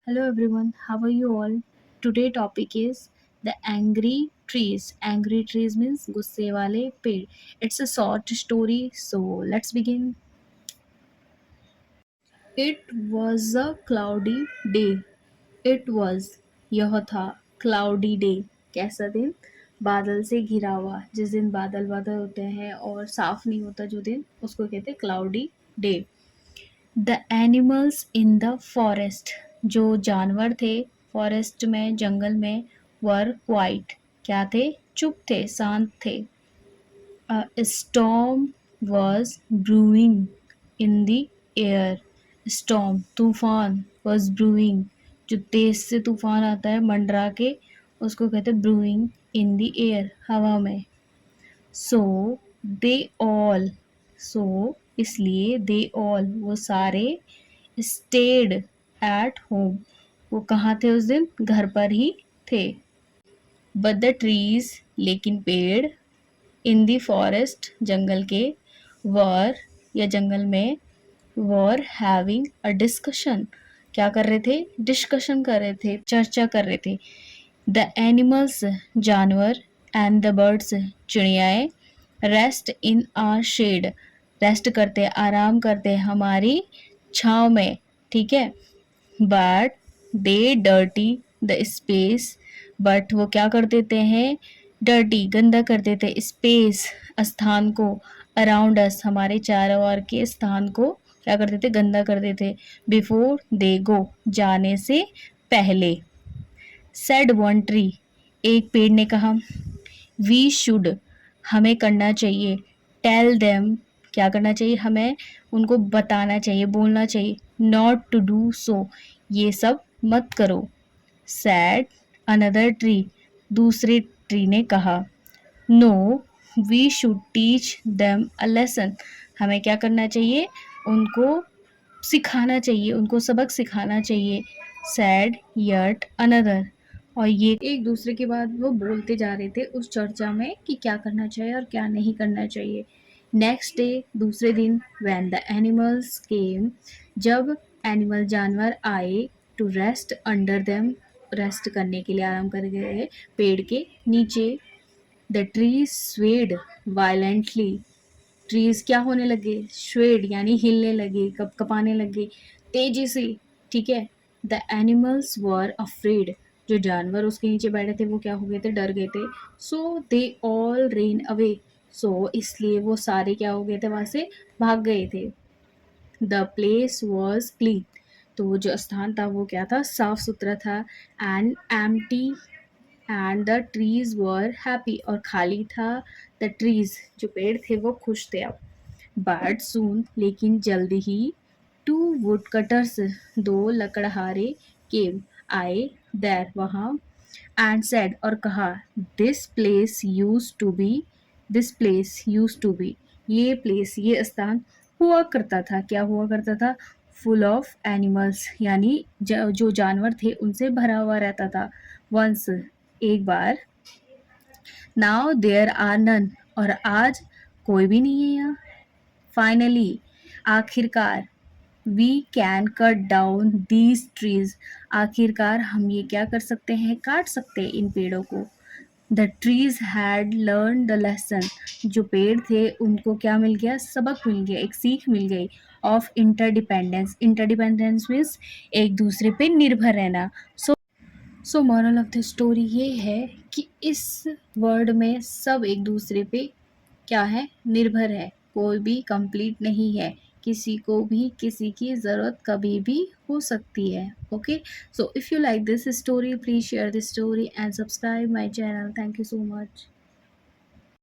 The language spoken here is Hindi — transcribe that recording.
Hello everyone, how are you all? Today topic is the angry trees. Angry trees means गुस्से वाले पेड़. It's a short story, so let's begin. It was a cloudy day. It was यह था cloudy day. कैसा दिन? बादल से घिरा हुआ. जिस दिन बादल बादल होते हैं और साफ नहीं होता जो दिन उसको कहते हैं cloudy day. The animals in the forest. जो जानवर थे फॉरेस्ट में जंगल में वर क्वाइट. क्या थे? चुप थे, शांत थे. अ storm was brewing in the air. Storm तूफान वॉज ब्रूइंग. जो तेज से तूफान आता है मंडरा के उसको कहते हैं ब्रूइंग इन द एयर, हवा में. सो दे ऑल. सो इसलिए दे ऑल वो सारे स्टेड एट होम. वो कहाँ थे उस दिन? घर पर ही थे. बट द ट्रीज लेकिन पेड़ इन द फॉरेस्ट जंगल के वर या जंगल में वर हैविंग अ डिस्कशन. क्या कर रहे थे? डिस्कशन कर रहे थे, चर्चा कर रहे थे. द एनिमल्स जानवर एंड द बर्ड्स चिड़ियाएं rest in our shade. Rest करते आराम करते हमारी छाँव में. ठीक है. But they dirty the space. But वो क्या कर देते हैं? डर्टी गंदा कर देते स्पेस स्थान को. अराउंड अस हमारे चारों ओर के स्थान को क्या कर देते? गंदा कर देते. बिफोर दे गो जाने से पहले. सेड वन ट्री एक पेड़ ने कहा. वी शुड हमें करना चाहिए. टेल देम क्या करना चाहिए? हमें उनको बताना चाहिए, बोलना चाहिए. नॉट टू डू सो ये सब मत करो. सैड अनदर ट्री दूसरे ट्री ने कहा. No we should teach them a lesson हमें क्या करना चाहिए? उनको सिखाना चाहिए, उनको सबक सिखाना चाहिए. सैड यट अनदर और ये एक दूसरे के बाद वो बोलते जा रहे थे उस चर्चा में कि क्या करना चाहिए और क्या नहीं करना चाहिए. नेक्स्ट डे दूसरे दिन व्हेन द एनिमल्स केम जब एनिमल जानवर आए to rest under them rest करने के लिए आराम कर गए पेड़ के नीचे. The trees swayed violently. Trees क्या होने लगे? स्वेड यानी हिलने लगे, कप कपाने लगे तेजी से. ठीक है. The animals were afraid. जो जानवर उसके नीचे बैठे थे वो क्या हो गए थे? डर गए थे. सो दे ऑल रेन अवे. सो इसलिए वो सारे क्या हो गए थे? वहां से भाग गए थे. The place was clean. तो वो जो स्थान था वो क्या था? साफ सुथरा था. And empty and the trees were happy और खाली था. द ट्रीज जो पेड़ थे वो खुश थे अब. बट सून लेकिन जल्दी ही टू वुड कटर्स दो लकड़हारे केम आए देर वहाँ. एंड सेड और कहा. This place use to be. This place use to be ये प्लेस ये स्थान हुआ करता था. क्या हुआ करता था? फुल ऑफ एनिमल्स यानी जो जानवर थे उनसे भरा हुआ रहता था. वंस एक बार. नाउ देयर आर नन और आज कोई भी नहीं है यहाँ. फाइनली आखिरकार. We can cut down these trees आखिरकार हम ये क्या कर सकते हैं? काट सकते हैं इन पेड़ों को. The trees had learn the lesson. जो पेड़ थे उनको क्या मिल गया? सबक मिल गया, एक सीख मिल गई. Of interdependence. इंटरडिपेंडेंस मीन्स एक दूसरे पे निर्भर रहना. So moral of the story ये है कि इस वर्ल्ड में सब एक दूसरे पे क्या है? निर्भर है. कोई भी कंप्लीट नहीं है. किसी को भी किसी की ज़रूरत कभी भी हो सकती है. Okay. So if you like this story please share this story and subscribe my channel. Thank you so much.